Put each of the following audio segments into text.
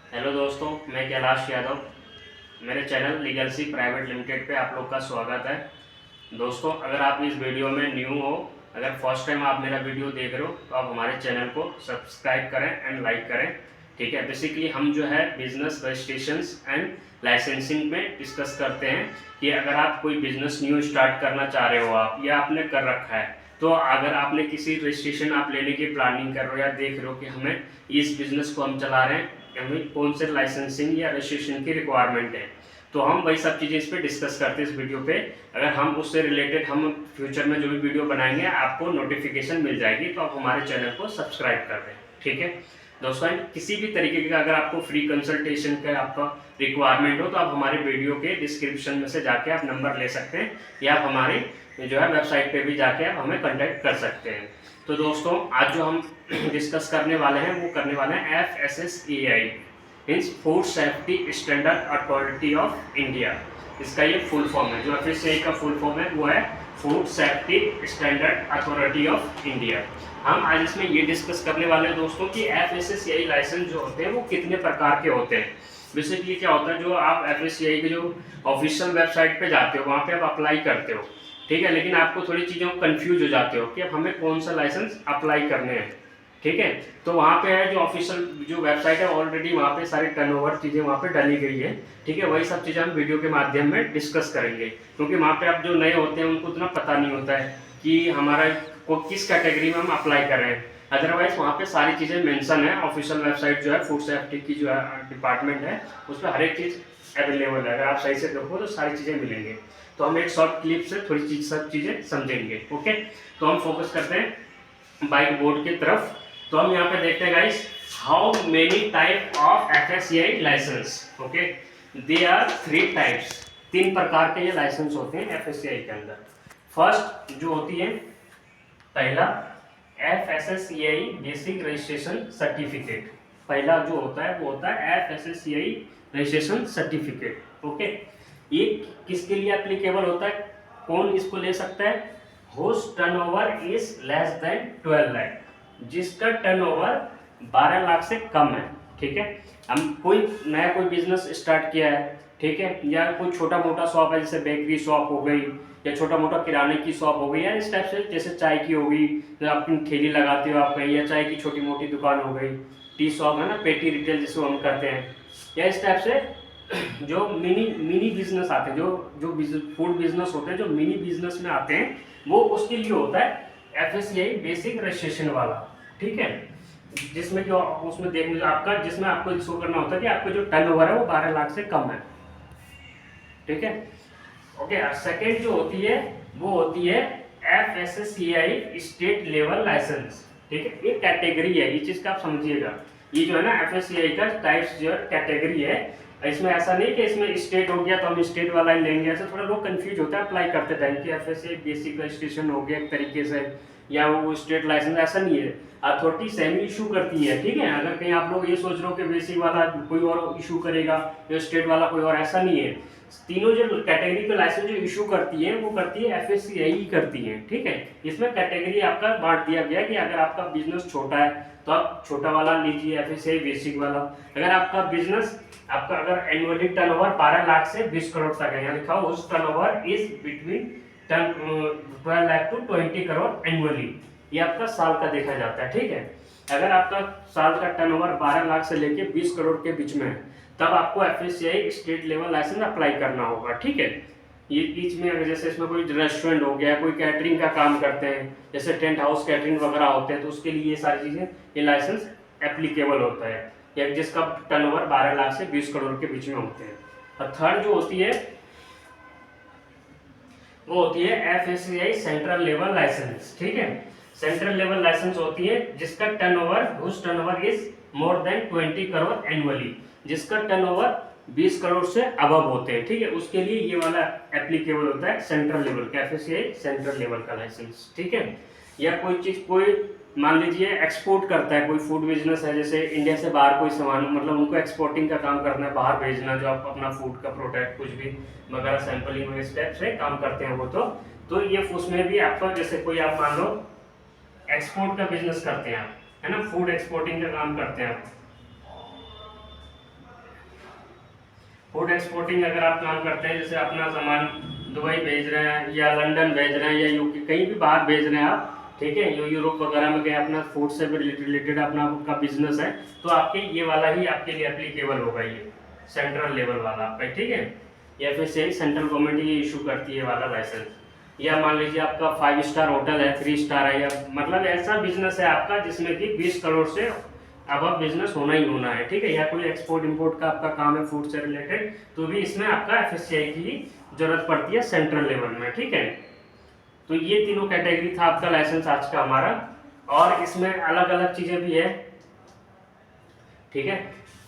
Hello दोस्तों, मैं कैलाश यादव। मेरे चैनल लीगल सी प्राइवेट लिमिटेड पे आप लोग का स्वागत है। दोस्तों, अगर आप इस वीडियो में न्यू हो, अगर फर्स्ट टाइम आप मेरा वीडियो देख रहे हो तो आप हमारे चैनल को सब्सक्राइब करें एंड लाइक करें। ठीक है, बेसिकली हम जो है बिजनेस रजिस्ट्रेशंस एंड लाइसेंसिंग में डिस्कस करते हैं कि अगर आप कोई बिजनेस न्यू स्टार्ट करना चाह रहे हो आप या आपने कर रखा है, तो अगर आपने किसी रजिस्ट्रेशन आप लेने की प्लानिंग कर रहे हो या देख रहे हो कि हमें इस बिजनेस को हम चला रहे हैं, हमें कौन से लाइसेंसिंग या रजिस्ट्रेशन की रिक्वायरमेंट है, तो हम वही सब चीज़ें इस पे डिस्कस करते हैं इस वीडियो पे। अगर हम उससे रिलेटेड हम फ्यूचर में जो भी वीडियो बनाएंगे आपको नोटिफिकेशन मिल जाएगी, तो आप हमारे चैनल को सब्सक्राइब कर दें। ठीक है दोस्तों, किसी भी तरीके का अगर आपको फ्री कंसल्टेशन का आपका रिक्वायरमेंट हो तो आप हमारे वीडियो के डिस्क्रिप्शन में से जाके आप नंबर ले सकते हैं या आप हमारे जो है वेबसाइट पे भी जाके आप हमें कॉन्टैक्ट कर सकते हैं। तो दोस्तों, आज जो हम डिस्कस करने वाले हैं वो करने वाले हैं FSSAI means food safety standard authority of India. इसका ये फुल फॉर्म है। जो FSSAI का फुल फॉर्म है वो है food safety standard authority of India. हम आज इसमें ये डिस्कस करने वाले हैं दोस्तों कि FSSAI लाइसेंस जो होते हैं वो कितने प्रकार के होते हैं। बेसिकली क्या होता है, जो आप FSSAI के जो ऑफिशियल वेबसाइट पे जाते हो वहाँ पे आप अप्लाई करते हो, ठीक है, लेकिन आपको थोड़ी चीज़ों को कंफ्यूज हो जाते हो कि अब हमें कौन सा लाइसेंस अप्लाई करने हैं। ठीक है, तो वहाँ पे है जो ऑफिशियल जो वेबसाइट है, ऑलरेडी वहाँ पे सारी टर्नओवर चीज़ें वहाँ पे डाली गई है। ठीक है, वही सब चीज़ें हम वीडियो के माध्यम में डिस्कस करेंगे, क्योंकि वहाँ पे आप जो नए होते हैं उनको उतना पता नहीं होता है कि हमारा को किस कैटेगरी में हम अप्लाई कर रहे हैं। अदरवाइज वहाँ पे सारी चीज़ें मेंशन है। ऑफिशियल वेबसाइट जो है फूड सेफ्टी की जो है डिपार्टमेंट है, उस पर हर एक चीज़ अवेलेबल है। अगर आप सही से देखो तो सारी चीज़ें मिलेंगे। तो हम एक शॉर्ट क्लिप से थोड़ी चीज सब चीज़ें समझेंगे। ओके, तो हम फोकस करते हैं बाइक बोर्ड की तरफ। तो हम यहाँ पे देखते हैं guys, how many type of FSSAI licence. Okay, they are 3 types. 3 प्रकार के ये लाइसेंस होते हैं FSSAI के अंदर। फर्स्ट जो होती है, पहला FSSAI बेसिक रजिस्ट्रेशन सर्टिफिकेट। पहला जो होता है वो होता है FSSAI रजिस्ट्रेशन सर्टिफिकेट। ओके, ये किसके लिए एप्लीकेबल होता है, कौन इसको ले सकता है? Host turnover is less than 12 lakh, जिसका टर्नओवर 12 लाख से कम है। ठीक है, हम कोई नया कोई बिजनेस स्टार्ट किया है, ठीक है, या कोई छोटा मोटा शॉप है, जैसे बेकरी शॉप हो गई या छोटा मोटा किराने की शॉप हो गई, या इस टाइप से, जैसे चाय की हो गई तो आप ठेली लगाते हो आप कहीं, या चाय की छोटी मोटी दुकान हो गई, टी शॉप है ना, पेटी रिटेल जिसको हम करते हैं, या इस टाइप से जो मिनी बिजनेस आते हैं, जो फूड बिजनेस होते हैं, जो मिनी बिजनेस में आते हैं, वो उसके लिए होता है FSSAI बेसिक रजिस्ट्रेशन वाला। ठीक है, जिसमें जो उसमें देखने आपका, जिसमें आपको शो करना होता है कि आपका जो टर्नओवर है वो 12 लाख से कम है। ठीक है, ओके। सेकेंड जो होती है वो होती है FSSAI स्टेट लेवल लाइसेंस। ठीक है, ये कैटेगरी है, ये चीज का आप समझिएगा। ये जो है ना FSSAI का टाइप्स जो कैटेगरी है, इसमें ऐसा नहीं कि इसमें स्टेट हो गया तो हम स्टेट वाला ही लेंगे। ऐसे थोड़ा लोग कंफ्यूज होता है अप्लाई करते टाइम कि FSSAI बेसिक रजिस्ट्रेशन हो गया एक तरीके से, या वो स्टेट लाइसेंस, ऐसा नहीं है। अथॉरिटी सेमी इशू करती है। ठीक है, अगर कहीं आप लोग ये सोच रहे हो कि बेसिक वाला कोई और इशू करेगा या स्टेट वाला कोई और, ऐसा नहीं है। तीनों जो कैटेगरी के लाइसेंस जो इशू करती है वो करती है FSSAI ही करती है। ठीक है, इसमें कैटेगरी आपका बांट दिया गया कि अगर आपका बिजनेस छोटा है तो आप छोटा वाला लीजिए FSSAI बेसिक वाला। अगर आपका बिजनेस आपका अगर एनुअली टर्नओवर 12 लाख से 20 करोड़ तक है, यहाँ लिखा हो उस turnover is between 12 lakh to 20 crore annually, ये आपका साल का देखा जाता है। ठीक है, अगर आपका साल का टर्नओवर 12 लाख से लेके 20 करोड़ के बीच में है, तब आपको FSSAI state level licence apply करना होगा। ठीक है, ये बीच में अगर जैसे इसमें कोई रेस्टोरेंट हो गया, कोई कैटरिंग का काम करते हैं, जैसे टेंट हाउस कैटरिंग वगैरह होते हैं, तो उसके लिए ये सारी चीजें, ये लाइसेंस एप्लीकेबल होता है, या जिसका टर्नओवर 12 लाख से 20 करोड़ के बीच में होते हैं। और थर्ड जो होती है वो होती है FSSAI सेंट्रल लेवल लाइसेंस। ठीक है, सेंट्रल लेवल लाइसेंस होती है जिसका turnover is more than 20 crore annually, जिसका टर्नओवर 20 करोड़ से अबव होते हैं। ठीक है, उसके लिए ये वाला एप्लीकेबल होता है सेंट्रल लेवल का, FSSAI सेंट्रल लेवल का लाइसेंस। ठीक है, या कोई चीज, कोई मान लीजिए एक्सपोर्ट करता है, कोई फूड बिजनेस है, जैसे इंडिया से बाहर कोई सामान, मतलब उनको एक्सपोर्टिंग का काम करना है, बाहर भेजना, जो आप अपना फूड का प्रोडक्ट कुछ भी वगैरह सैंपलिंग इस टाइप से काम करते हैं वो, तो ये उसमें भी आपका, जैसे कोई आप मान लो एक्सपोर्ट का बिजनेस करते हैं आप, है ना, फूड एक्सपोर्टिंग का काम करते हैं आप, फूड एक्सपोर्टिंग अगर आप काम करते हैं, जैसे अपना सामान दुबई भेज रहे हैं या लंदन भेज रहे हैं या यूके कहीं भी बाहर भेज रहे हैं आप, ठीक है, यूरोप वगैरह में कहीं अपना फूड से रिलेटेड अपना आपका बिजनेस है, तो आपके ये वाला ही आपके लिए एप्लीकेबल होगा, ये सेंट्रल लेवल वाला आपका, ठीक है। या फिर से सेंट्रल गवर्नमेंट ये इशू करती है वाला लाइसेंस। या मान लीजिए आपका 5 स्टार होटल है, 3 स्टार है, या मतलब ऐसा बिजनेस है आपका जिसमें कि 20 करोड़ से अब बिजनेस होना ही होना है, ठीक है। या कोई एक्सपोर्ट इंपोर्ट का आपका काम है फूड से रिलेटेड, तो भी इसमें आपका FSCI की जरूरत पड़ती है सेंट्रल लेवल में, ठीक है। तो ये तीनों कैटेगरी था आपका लाइसेंस आज का हमारा, और इसमें अलग अलग चीजें भी है, ठीक है।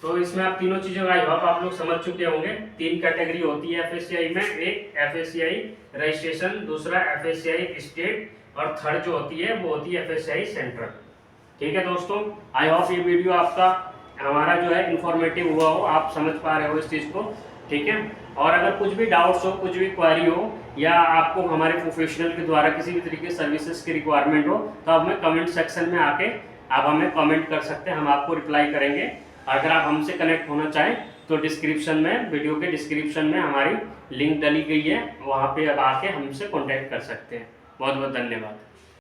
तो इसमें आप तीनों चीजों का आई होप आप लोग समझ चुके होंगे। 3 कैटेगरी होती है FSCI में, एक FSCI रजिस्ट्रेशन, दूसरा FSCI स्टेट, और थर्ड जो होती है वो होती है FSCI सेंट्रल, ठीक है दोस्तों। आई होप ये वीडियो आपका हमारा जो है इंफॉर्मेटिव हुआ हो, आप समझ पा रहे हो इस चीज़ को, ठीक है। और अगर कुछ भी डाउट्स हो, कुछ भी क्वेरी हो, या आपको हमारे प्रोफेशनल के द्वारा किसी भी तरीके सर्विसेज की रिक्वायरमेंट हो, तो आप हमें कमेंट सेक्शन में आके आप हमें कमेंट कर सकते हैं, हम आपको रिप्लाई करेंगे। अगर आप हमसे कनेक्ट होना चाहें तो डिस्क्रिप्शन में, वीडियो के डिस्क्रिप्शन में हमारी लिंक डली गई है, वहाँ पे अब आके हमसे कॉन्टैक्ट कर सकते हैं। बहुत बहुत धन्यवाद।